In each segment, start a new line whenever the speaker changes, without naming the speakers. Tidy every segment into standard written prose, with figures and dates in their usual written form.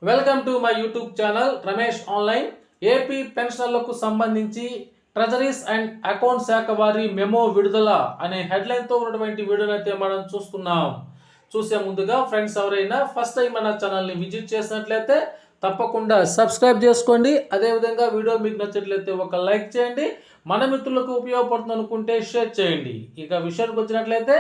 Welcome to my YouTube channel Ramesh online. AP పెన్షనర్లకు సంబంధించి treasuries and account శాఖ వారి మెమో విడుదల అనే హెడ్లైన్తో ఉన్నటువంటి వీడియోని అయితే మనం చూస్తున్నాం. చూసే ముందుగా ఫ్రెండ్స్ ఎవరైనా ఫస్ట్ టైం మన ఛానల్ని విజిట్ చేసినట్లయితే తప్పకుండా సబ్స్క్రైబ్ చేసుకోండి. అదేవిధంగా వీడియో మీకు నచ్చినట్లయితే ఒక లైక్ చేయండి. మన మిత్రులకు ఉపయోగపడుతుంది అనుకుంటే షేర్ చేయండి. ఇక విషయానికి వచ్చినట్లయితే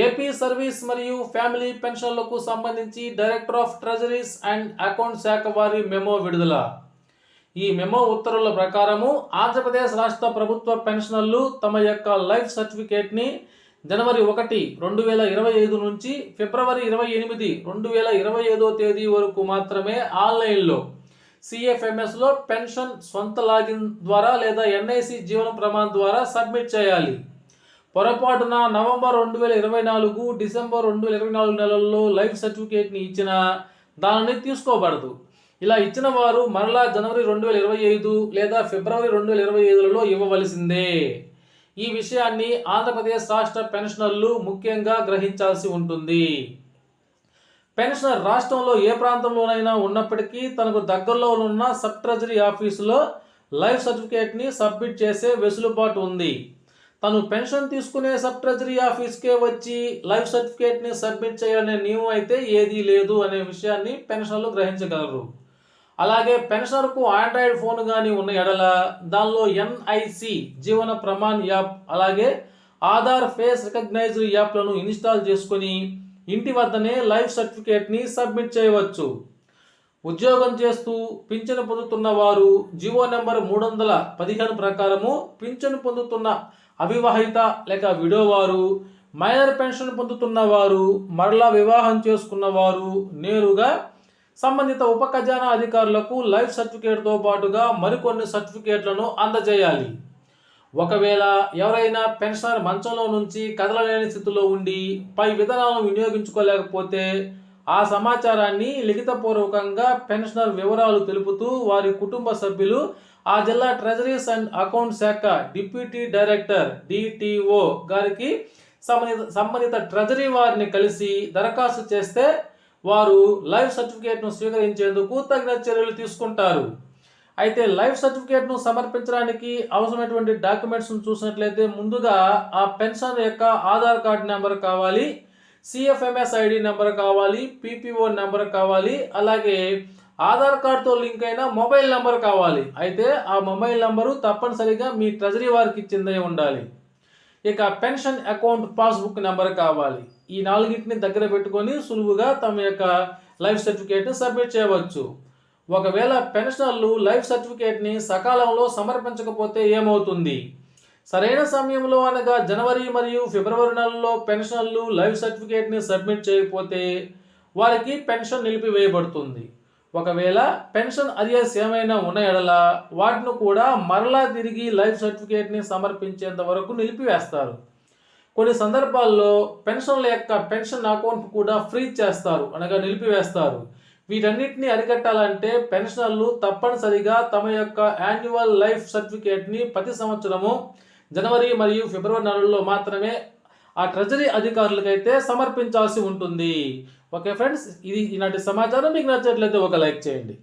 ఏపీ సర్వీస్ మరియు ఫ్యామిలీ పెన్షన్లకు సంబంధించి director of treasuries and account శాఖ వారి మెమో విడుదల. ఈ మెమో ఉత్తర్వుల ప్రకారము ఆంధ్రప్రదేశ్ రాష్ట్ర ప్రభుత్వ పెన్షనర్లు తమ యొక్క లైఫ్ సర్టిఫికేట్ని జనవరి 1, 2025 నుంచి ఫిబ్రవరి 28, 2025 తేదీ వరకు మాత్రమే ఆన్లైన్లో సిఎఫ్ఎంఎస్లో పెన్షన్ సొంత లాగిన్ ద్వారా లేదా ఎన్ఐసి జీవన ప్రమాణం ద్వారా సబ్మిట్ చేయాలి. పొరపాటున నవంబర్ 2024, డిసెంబర్ 2024 నెలల్లో లైఫ్ సర్టిఫికేట్ని ఇచ్చిన దానిని తీసుకోబడదు. ఇలా ఇచ్చిన వారు మరలా జనవరి 2025 లేదా ఫిబ్రవరి 2025లలో ఇవ్వవలసిందే. ఈ విషయాన్ని ఆంధ్రప్రదేశ్ రాష్ట్ర పెన్షనర్లు ముఖ్యంగా గ్రహించాల్సి ఉంటుంది. పెన్షనర్ రాష్ట్రంలో ఏ ప్రాంతంలోనైనా ఉన్నప్పటికీ తనకు దగ్గరలో ఉన్న సబ్ ట్రెజరీ ఆఫీసులో లైఫ్ సర్టిఫికేట్ని సబ్మిట్ చేసే వెసులుబాటు ఉంది. తను పెన్షన్ తీసుకునే సబ్ ట్రెజరీ ఆఫీస్కే వచ్చి లైఫ్ సర్టిఫికేట్ని సబ్మిట్ చేయాలనే నియమం అయితే ఏదీ లేదు అనే విషయాన్ని పెన్షనర్లు గ్రహించగలరు. అలాగే పెన్షనర్కు ఆండ్రాయిడ్ ఫోన్ కానీ ఉన్న ఎడల దానిలో ఎన్ఐసి జీవన ప్రమాణ్ యాప్ అలాగే ఆధార్ ఫేస్ రికగ్నైజ్డ్ యాప్లను ఇన్స్టాల్ చేసుకొని ఇంటి వద్దనే లైఫ్ సర్టిఫికేట్ని సబ్మిట్ చేయవచ్చు. ఉద్యోగం చేస్తూ పింఛను పొందుతున్న వారు జీవో నెంబర్ 315 ప్రకారము పింఛను పొందుతున్న అవివాహిత లేక విడోవారు, మైనర్ పెన్షన్ పొందుతున్న వారు, మరలా వివాహం చేసుకున్న వారు నేరుగా సంబంధిత ఉప ఖజానా అధికారులకు లైఫ్ సర్టిఫికేట్తో పాటుగా మరికొన్ని సర్టిఫికేట్లను అందజేయాలి. ఒకవేళ ఎవరైనా పెన్షనర్ మంచంలో నుంచి కదలలేని స్థితిలో ఉండి పై విధానాలను వినియోగించుకోలేకపోతే ఆ సమాచారాన్ని లిఖితపూర్వకంగా పెన్షనర్ వివరాలు తెలుపుతూ వారి కుటుంబ సభ్యులు ఆ జిల్లా ట్రెజరీస్ అండ్ అకౌంట్ శాఖ డిప్యూటీ డైరెక్టర్ డిటిఓ గారికి సంబంధిత ట్రెజరీ వారిని కలిసి దరఖాస్తు చేస్తే వారు లైఫ్ సర్టిఫికేట్ను స్వీకరించేందుకు తగిన చర్యలు తీసుకుంటారు. అయితే లైఫ్ సర్టిఫికేట్ను సమర్పించడానికి అవసరమైనటువంటి డాక్యుమెంట్స్ను చూసినట్లయితే ముందుగా ఆ పెన్షన్ యొక్క ఆధార్ కార్డు నెంబర్ కావాలి, సిఎఫ్ఎంఎస్ ఐడి నెంబర్ కావాలి, పీపీఓ నెంబర్ కావాలి, అలాగే ఆధార్ కార్డుతో లింక్ అయిన మొబైల్ నెంబర్ కావాలి. అయితే ఆ మొబైల్ నెంబరు తప్పనిసరిగా మీ ట్రెజరీ వారికి ఇచ్చిందే ఉండాలి. ఇక పెన్షన్ అకౌంట్ పాస్బుక్ నెంబర్ కావాలి. ఈ నాలుగింటిని దగ్గర పెట్టుకొని సులువుగా తమ యొక్క లైఫ్ సర్టిఫికేట్ని సబ్మిట్ చేయవచ్చు. ఒకవేళ పెన్షనర్లు లైఫ్ సర్టిఫికేట్ని సకాలంలో సమర్పించకపోతే ఏమవుతుంది? సరైన సమయంలో అనగా జనవరి మరియు ఫిబ్రవరి నెలల్లో పెన్షనర్లు లైఫ్ సర్టిఫికేట్ని సబ్మిట్ చేయకపోతే వారికి పెన్షన్ నిలిపివేయబడుతుంది. ఒకవేళ పెన్షన్ అరియర్స్ ఏమైనా ఉన్న ఎడల వాటిని కూడా మరలా తిరిగి లైఫ్ సర్టిఫికేట్ని సమర్పించేంత వరకు నిలిపివేస్తారు. కొన్ని సందర్భాల్లో పెన్షన్ల యొక్క పెన్షన్ అకౌంట్ కూడా ఫ్రీజ్ చేస్తారు అనగా నిలిపివేస్తారు. వీటన్నిటిని అరికట్టాలంటే పెన్షనర్లు తప్పనిసరిగా తమ యొక్క యాన్యువల్ లైఫ్ సర్టిఫికేట్ని ప్రతి సంవత్సరము జనవరి మరియు ఫిబ్రవరి నెలల్లో మాత్రమే ఆ ట్రెజరీ అధికారులకైతే సమర్పించాల్సి ఉంటుంది. ఓకే ఫ్రెండ్స్, ఇది ఈనాటి సమాచారం మీకు నచ్చినట్లయితే ఒక లైక్ చేయండి.